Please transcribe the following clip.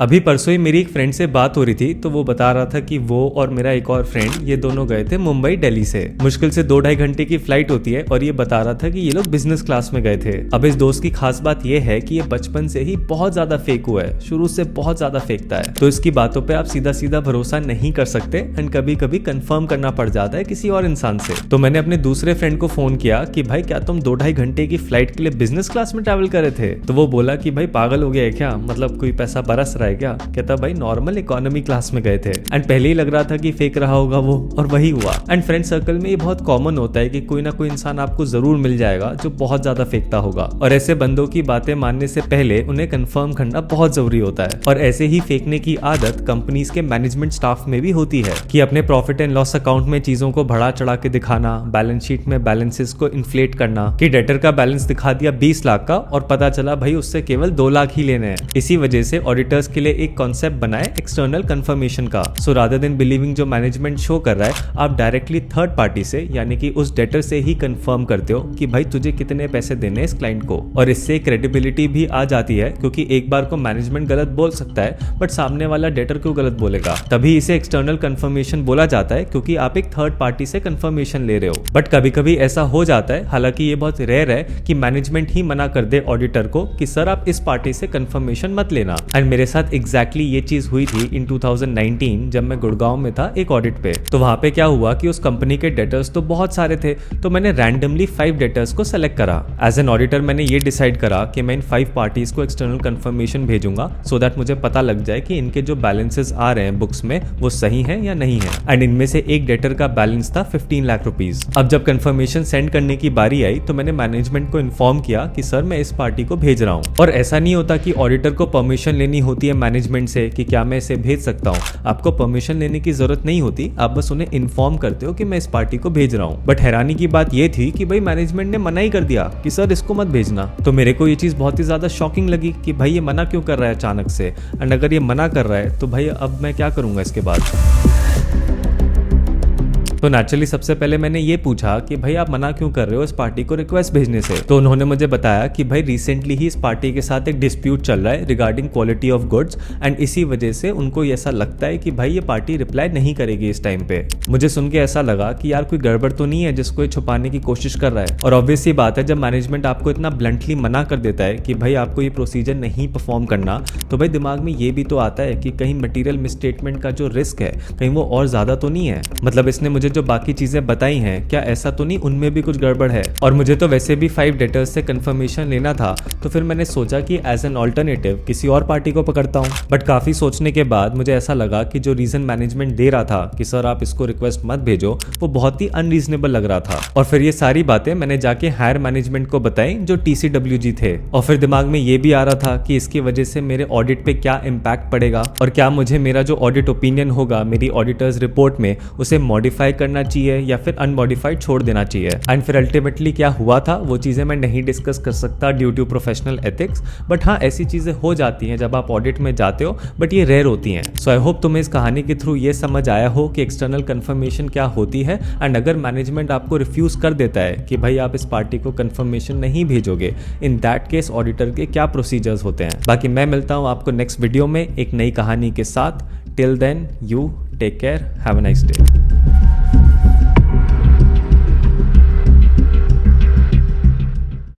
अभी परसों ही मेरी एक फ्रेंड से बात हो रही थी, तो वो बता रहा था कि वो और मेरा एक और फ्रेंड ये दोनों गए थे मुंबई दिल्ली से। मुश्किल से 2-2.5 घंटे की फ्लाइट होती है और ये बता रहा था कि ये लोग बिजनेस क्लास में गए थे। अब इस दोस्त की खास बात ये है कि ये बचपन से ही बहुत ज्यादा फेक हुआ है, शुरू से बहुत ज्यादा फेकता है, तो इसकी बातों पे आप सीधा सीधा भरोसा नहीं कर सकते एंड कभी कभी कंफर्म करना पड़ जाता है किसी और इंसान से। तो मैंने अपने दूसरे फ्रेंड को फोन किया कि भाई क्या तुम 2-2.5 घंटे की फ्लाइट के लिए बिजनेस क्लास में ट्रैवल कर रहे थे? तो वो बोला कि भाई पागल हो गया है क्या, मतलब कोई पैसा बरस रहा है क्या? कहता भाई नॉर्मल इकोनॉमी क्लास में गए थे। एंड पहले ही लग रहा था कि फेक रहा होगा वो, और वही हुआ। एंड फ्रेंड सर्कल में ये बहुत कॉमन होता है कि कोई ना कोई इंसान आपको जरूर मिल जाएगा जो बहुत ज्यादा फेकता होगा, और ऐसे बंदों की बातें मानने से पहले उन्हें कंफर्म करना बहुत जरूरी होता है। और ऐसे ही फेंकने की आदत कंपनीज के मैनेजमेंट स्टाफ में भी होती है कि अपने प्रॉफिट एंड लॉस अकाउंट में चीजों को बढ़ा चढ़ा के दिखाना, बैलेंस शीट में बैलेंसेस को इन्फ्लेट करना कि डेटर का बैलेंस दिखा दिया 20 लाख का और पता चला भाई उससे केवल 2 लाख ही लेने हैं। इसी वजह से ऑडिटर्स के लिए एक कॉन्सेप्ट बनाए एक्सटर्नल कंफर्मेशन का। सो रादर देन बिलीविंग जो मैनेजमेंट शो कर रहा है, आप डायरेक्टली थर्ड पार्टी से यानी कि उस डेटर से ही कंफर्म करते हो कि भाई तुझे कितने पैसे देने इस क्लाइंट को। और इससे क्रेडिबिलिटी भी आ जाती है, क्योंकि एक बार को मैनेजमेंट गलत बोल सकता है बट सामने वाला डेटर क्यों गलत बोलेगा? तभी इसे एक्सटर्नल कंफर्मेशन बोला जाता है, क्योंकि आप एक थर्ड पार्टी से कंफर्मेशन ले रहे हो। बट कभी कभी ऐसा हो जाता है, हालांकि ये बहुत रेयर है, कि मैनेजमेंट ही मना कर दे ऑडिटर को कि सर आप इस पार्टी से कंफर्मेशन मत लेना। एंड मेरे साथ एग्जैक्टली ये चीज हुई थी इन 2019 जब मैं गुड़गांव में था एक ऑडिट पे। तो वहां पे क्या हुआ कि उस कंपनी के डेटर्स तो बहुत सारे थे, तो मैंने रैंडमली 5 डेटर्स को सेलेक्ट करा। एज एन ऑडिटर मैंने ये डिसाइड करा कि मैं इन 5 पार्टीज को एक्सटर्नल कंफर्मेशन भेजूंगा, सो दैट मुझे पता लग जाए कि इनके जो बैलेंसेस आ रहे हैं बुक्स में वो सही है या नहीं है। एंड इनमें से एक डेटर का बैलेंस था 15 लाख रुपीज। अब जब कंफर्मेशन सेंड करने की बारी आई तो मैंने मैनेजमेंट को इन्फॉर्म किया कि सर मैं इस पार्टी को भेज रहा हूँ। और ऐसा नहीं होता कि ऑडिटर को परमिशन लेनी होती है मैनेजमेंट से कि क्या मैं इसे भेज सकता हूँ। आपको परमिशन लेने की जरूरत नहीं होती, आप बस उन्हें इन्फॉर्म करते हो कि मैं इस पार्टी को भेज रहा हूँ। बट हैरानी की बात ये थी कि भाई मैनेजमेंट ने मना ही कर दिया कि सर इसको मत भेजना। तो मेरे को ये चीज बहुत ही ज्यादा शॉकिंग लगी कि भाई ये मना क्यों कर रहा है अचानक से, एंड अगर ये मना कर रहा है तो भाई अब मैं क्या करूंगा इसके बाद। तो नेचुरली सबसे पहले मैंने ये पूछा कि भाई आप मना क्यों कर रहे हो इस पार्टी को रिक्वेस्ट भेजने से। तो उन्होंने मुझे बताया कि भाई रिसेंटली ही इस पार्टी के साथ एक डिस्प्यूट चल रहा है regarding quality of goods, and इसी वजह से उनको ऐसा लगता है कि भाई ये पार्टी रिप्लाई नहीं करेगी इस टाइम पे। मुझे सुन के ऐसा लगा कि यार कोई गड़बड़ तो नहीं है जिसको ये छुपाने की कोशिश कर रहा है। और ऑब्वियस सी बात है, जब मैनेजमेंट आपको इतना ब्लंटली मना कर देता है कि भाई आपको ये प्रोसीजर नहीं परफॉर्म करना, तो भाई दिमाग में ये भी तो आता है कि कहीं मटीरियल मिसस्टेटमेंट का जो रिस्क है कहीं वो और ज्यादा तो नहीं है। मतलब इसने मुझे जो बाकी चीजें बताई हैं, क्या ऐसा तो नहीं उनमें भी कुछ गड़बड़ है? और मुझे तो वैसे भी 5 डेटर्स से कंफर्मेशन लेना था, तो फिर मैंने सोचा कि एज एन ऑल्टरनेटिव किसी और पार्टी को पकड़ता हूँ। बट काफी सोचने के बाद मुझे ऐसा लगा कि जो रीजन मैनेजमेंट दे रहा था कि सर आप इसको रिक्वेस्ट मत भेजो, वो बहुत ही अनरीजनेबल लग रहा था। और फिर ये सारी बातें मैंने जाके हायर मैनेजमेंट को बताई जो TCWG थे। और फिर दिमाग में ये भी आ रहा था कि इसकी वजह से मेरे ऑडिट पे क्या इम्पैक्ट पड़ेगा, और क्या मुझे मेरा जो ऑडिट ओपिनियन होगा मेरी ऑडिटर्स रिपोर्ट में उसे मॉडिफाई करना चाहिए या फिर अनमॉडिफाइड छोड़ देना चाहिए। एंड फिर अल्टीमेटली क्या हुआ था वो चीजें मैं नहीं डिस्कस कर सकता due to professional ethics, but हाँ ऐसी चीजें हो जाती हैं जब आप ऑडिट में जाते हो, बट ये रेयर होती हैं। सो आई होप तुम्हें इस कहानी के थ्रू ये समझ आया हो कि एक्सटर्नल कंफर्मेशन क्या होती है, एंड अगर मैनेजमेंट आपको रिफ्यूज कर देता है कि भाई आप इस पार्टी को कंफर्मेशन नहीं भेजोगे, इन दैट केस ऑडिटर के क्या प्रोसीजर्स होते हैं। बाकी मैं मिलता हूँ आपको नेक्स्ट वीडियो में एक नई कहानी के साथ। Till then you take care, have a nice day.